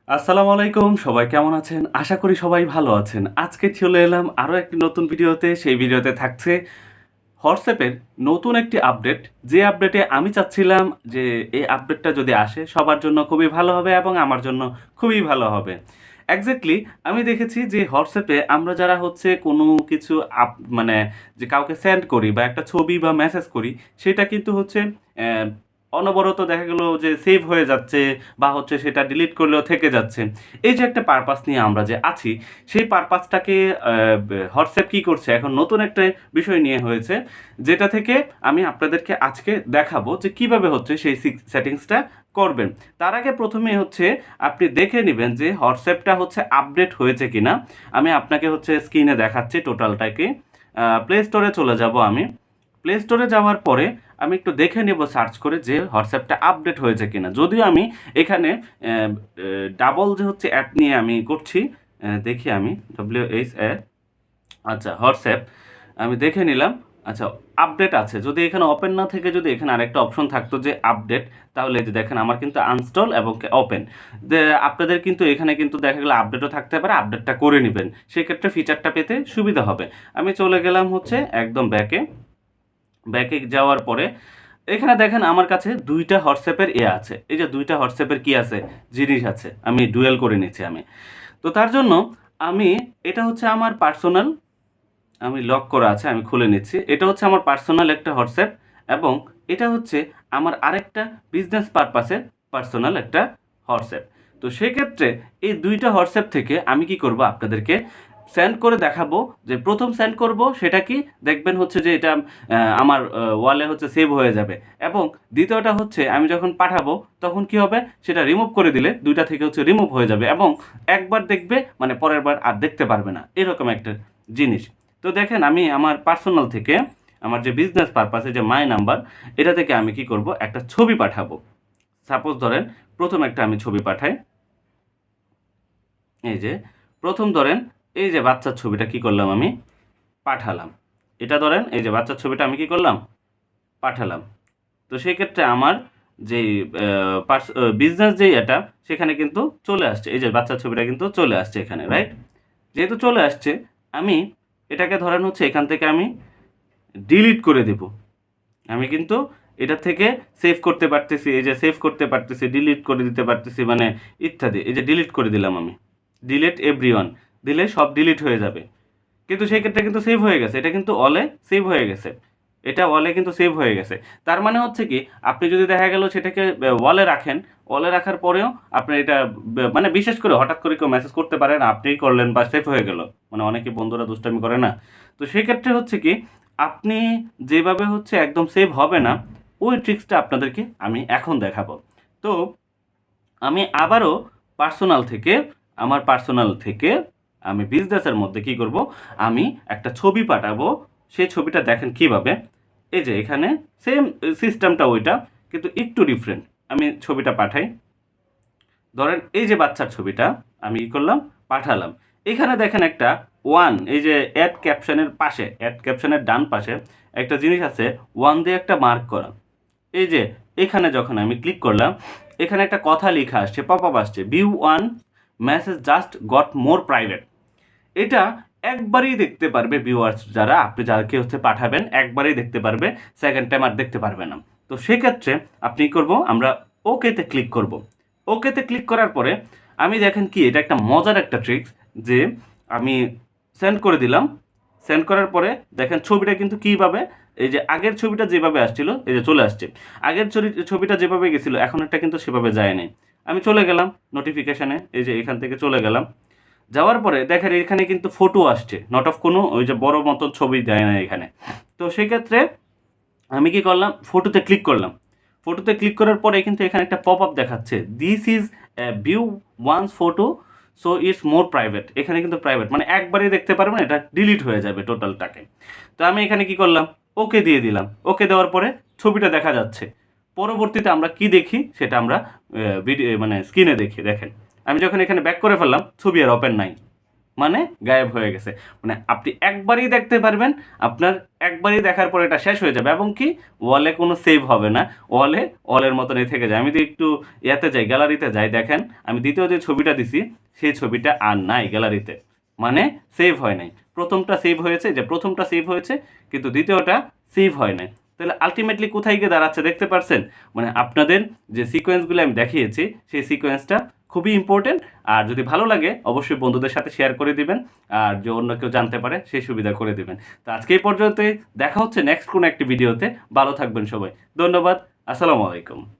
আসসালামু আলাইকুম। সবাই কেমন আছেন? আশা করি সবাই ভালো আছেন। আজকে চলে এলাম আরো একটি নতুন ভিডিওতে। সেই ভিডিওতে থাকছে WhatsApp এর নতুন একটি আপডেট। যে আপডেটে আমি চাচ্ছিলাম যে এই আপডেটটা যদি আসে সবার জন্য খুবই ভালো হবে এবং আমার জন্য খুবই ভালো হবে। এক্সাক্টলি আমি দেখেছি যে WhatsApp এ আমরা যারা হচ্ছে কোনো কিছু মানে যে কাউকে সেন্ড করি বা একটা ছবি বা মেসেজ করি সেটা কিন্তু হচ্ছে অ্যা অনবরত দেখা গেল যে সেভ হয়ে যাচ্ছে বা হচ্ছে সেটা ডিলিট করলেও থেকে যাচ্ছে। এই যে একটা পারপাস নিয়ে আমরা যে আছি, সেই পারপাসটাকে WhatsApp কি করছে এখন নতুন একটা বিষয় নিয়ে হয়েছে, যেটা থেকে আমি আপনাদেরকে আজকে দেখাবো যে কিভাবে হচ্ছে সেই সেটিংসটা করবেন। তার আগে ১ম এ হচ্ছে আপনি দেখে নিবেন যে WhatsApp টা হচ্ছে আপডেট হয়েছে কিনা। আমি আপনাকে হচ্ছে স্ক্রিনে দেখাচ্ছি টোটালটাকে। প্লে স্টোরে চলে যাব আমি। প্লে স্টোরে যাওয়ার পরে আমি একটু দেখে নেব সার্চ করে যে WhatsApp-টা আপডেট হয়েছে কিনা। যদিও আমি এখানে অ্যা অ্যা ডাবল যে হচ্ছে অ্যাপ নিয়ে আমি করছি, দেখি আমি WHA আচ্ছা WhatsApp আমি দেখে নিলাম। আচ্ছা আপডেট আছে। যদি এখানে ওপেন না থেকে যদি এখানে আরেকটা অপশন থাকতো যে আপডেট, তাহলে এই যে দেখেন আমার কিন্তু আনইনস্টল এবং ওপেন। আপনাদের কিন্তু এখানে কিন্তু দেখা গেল আপডেটও থাকতে পারে, আপডেটটা করে নিবেন। সেক্ষেত্রে ফিচারটা পেতে সুবিধা হবে। আমি চলে গেলাম হচ্ছে একদম ব্যাকে। ব্যাকে যাওয়ার পরে এখানে দেখেন আমার কাছে ২ টা WhatsApp এর আছে। এই যে ২ টা WhatsApp এর কি আছে? জিনিস আছে। আমি ডুয়াল করে নিচ্ছি আমি। তো তার জন্য আমি এটা হচ্ছে আমার পার্সোনাল, আমি লক করা আছে, আমি খুলে নিচ্ছি। এটা হচ্ছে আমার পার্সোনাল একটা WhatsApp এবং এটা হচ্ছে আমার আরেকটা বিজনেস পারপাসের পার্সোনাল একটা WhatsApp। তো সেক্ষেত্রে এই ২ টা WhatsApp থেকে আমি কি করব আপনাদেরকে সেন্ড করে দেখাবো যে ১ম সেন্ড করব সেটা কি দেখবেন হচ্ছে যে এটা আমার ওয়ালে হচ্ছে সেভ হয়ে যাবে এবং দ্বিতীয়টা হচ্ছে আমি যখন পাঠাবো তখন কি হবে সেটা রিমুভ করে দিলে ২ টা থেকে হচ্ছে রিমুভ হয়ে যাবে এবং একবার দেখবে মানে পরের বার আর দেখতে পারবে না। এরকম একটা জিনিস। তো দেখেন আমি আমার পার্সোনাল থেকে আমার যে বিজনেস পারপাসে যে মাই নাম্বার এটা থেকে আমি কি করব একটা ছবি পাঠাবো। সাপোজ ধরেন ১ম একটা আমি ছবি পাঠাই। এই যে ১ম ধরেন এই যে বাচ্চার ছবিটা কি করলাম আমি পাঠালাম। এটা ধরেন এই যে বাচ্চার ছবিটা আমি কি করলাম পাঠালাম। তো সেক্ষেত্রে আমার যেই বিজনেস যেই এটা সেখানে কিন্তু চলে আসছে। এই যে বাচ্চার ছবিটা কিন্তু চলে আসছে এখানে, রাইট? যেহেতু চলে আসছে আমি এটাকে ধরেন হচ্ছে এখান থেকে আমি ডিলিট করে দেব। আমি কিন্তু এটা থেকে সেভ করতে পারতেছি, এই যে সেভ করতে পারতেছি, ডিলিট করে দিতে পারতেছি মানে ইত্যাদি। এই যে ডিলিট করে দিলাম আমি। ডিলিট এভরিওয়ান দিলে সব ডিলিট হয়ে যাবে। কিন্তু সেই ক্ষেত্রে কিন্তু সেভ হয়ে গেছে। এটা কিন্তু অলে সেভ হয়ে গেছে। এটা অলে কিন্তু সেভ হয়ে গেছে। তার মানে হচ্ছে কি আপনি যদি দেখা গেল সেটাকে ওয়ালে রাখেন, ওয়ালে রাখার পরেও আপনার এটা মানে বিশেষ করে হঠাৎ করে কেউ মেসেজ করতে পারে না, আপনিই করলেন বা সেভ হয়ে গেল। মানে অনেকে বন্ধুরা দুষ্টামি করে না? তো সেক্ষেত্রে হচ্ছে কি আপনি যেভাবে হচ্ছে একদম সেভ হবে না, ওই ট্রিক্সটা আপনাদেরকে আমি এখন দেখাবো। তো আমি আবারও পার্সোনাল থেকে আমার পার্সোনাল থেকে আমি বিজনেসের মধ্যে কি করব? আমি একটা ছবি পাঠাবো। সেই ছবিটা দেখেন কিভাবে? এই যে এখানে সেম সিস্টেমটা ওইটা কিন্তু একটু ডিফারেন্ট। আমি ছবিটা পাঠাই। ধরেন এই যে বাচ্চার ছবিটা আমি কি করলাম? পাঠালাম। এখানে দেখেন একটা 1 এই যে এড ক্যাপশনের পাশে, এড ক্যাপশনের ডান পাশে একটা জিনিস আছে 1 দিয়ে একটা মার্ক করা। এই যে এখানে যখন আমি ক্লিক করলাম, এখানে একটা কথা লেখা আসছে, পপআপ আসছে। ভিউ 1 মেসেজ জাস্ট গট মোর প্রাইভেট। এটা একবারেই দেখতে পারবে ভিউয়ার্স যারা আপনি যাকে হচ্ছে পাঠাবেন, একবারেই দেখতে পারবে। সেকেন্ড টাইম আর দেখতে পারবে না। তো সেক্ষেত্রে আপনি কি করব? আমরা ওকেতে ক্লিক করব। ওকেতে ক্লিক করার পরে আমি দেখেন কি এটা একটা মজার একটা ট্রিক্স যে আমি সেন্ড করে দিলাম। সেন্ড করার পরে দেখেন ছবিটা কিন্তু কিভাবে এই যে আগের ছবিটা যেভাবে আসছিল এই যে চলে আসছে। আগের ছবিটা যেভাবে গেছিল এখনেরটা কিন্তু সেভাবে যায় নাই। আমি চলে গেলাম নোটিফিকেশনে, এই যে এখান থেকে চলে গেলাম। যাওয়ার পরে দেখেন এখানে কিন্তু ফটো আসছে। নট অফ কোনো ওই যে বড় মতন ছবি দেয় না এখানে। তো সেক্ষেত্রে আমি কি করলাম? ফটোতে ক্লিক করলাম। ফটোতে ক্লিক করার পরে কিন্তু এখানে একটা পপআপ দেখাচ্ছে। This is view once photo so it's more private. এখানে কিন্তু প্রাইভেট মানে একবারেই দেখতে পারবেন, এটা ডিলিট হয়ে যাবে টোটালটাকে। তো আমি এখানে কি করলাম? ওকে দিয়ে দিলাম। ওকে দেওয়ার পরে ছবিটা দেখা যাচ্ছে। পরবর্তীতে আমরা কি দেখি সেটা আমরা ভিডিও মানে স্ক্রিনে দেখি। দেখেন আমি যখন এখানে ব্যাক করে ফেললাম ছবি আর ওপেন নাই। মানে গায়েব হয়ে গেছে। মানে আপনি একবারই দেখতে পারবেন, আপনার একবারই দেখার পর এটা শেষ হয়ে যাবে এবং কি ওয়ালে কোনো সেভ হবে না। ওয়ালের মতনই থেকে যায়। আমি যদি একটু ইয়াতে যাই, গ্যালারিতে যাই, দেখেন আমি দ্বিতীয় যে ছবিটা দিছি সেই ছবিটা আর নাই গ্যালারিতে। মানে সেভ হয় নাই। প্রথমটা সেভ হয়েছে, যে প্রথমটা সেভ হয়েছে কিন্তু দ্বিতীয়টা সেভ হয় নাই। তাহলে আল্টিমেটলি কোথায় গিয়ে দাঁড়াচ্ছে দেখতে পারছেন? মানে আপনাদের যে সিকোয়েন্সগুলো আমি দেখিয়েছি সেই সিকোয়েন্সটা খুবই ইম্পর্টেন্ট। আর যদি ভালো লাগে অবশ্যই বন্ধুদের সাথে শেয়ার করে দিবেন, আর যে অন্য কেউ জানতে পারে সেই সুবিধা করে দিবেন। তো আজকে এই পর্যন্তই, দেখা হচ্ছে নেক্সট কোনো একটি ভিডিওতে। ভালো থাকবেন সবাই, ধন্যবাদ, আসসালামু আলাইকুম।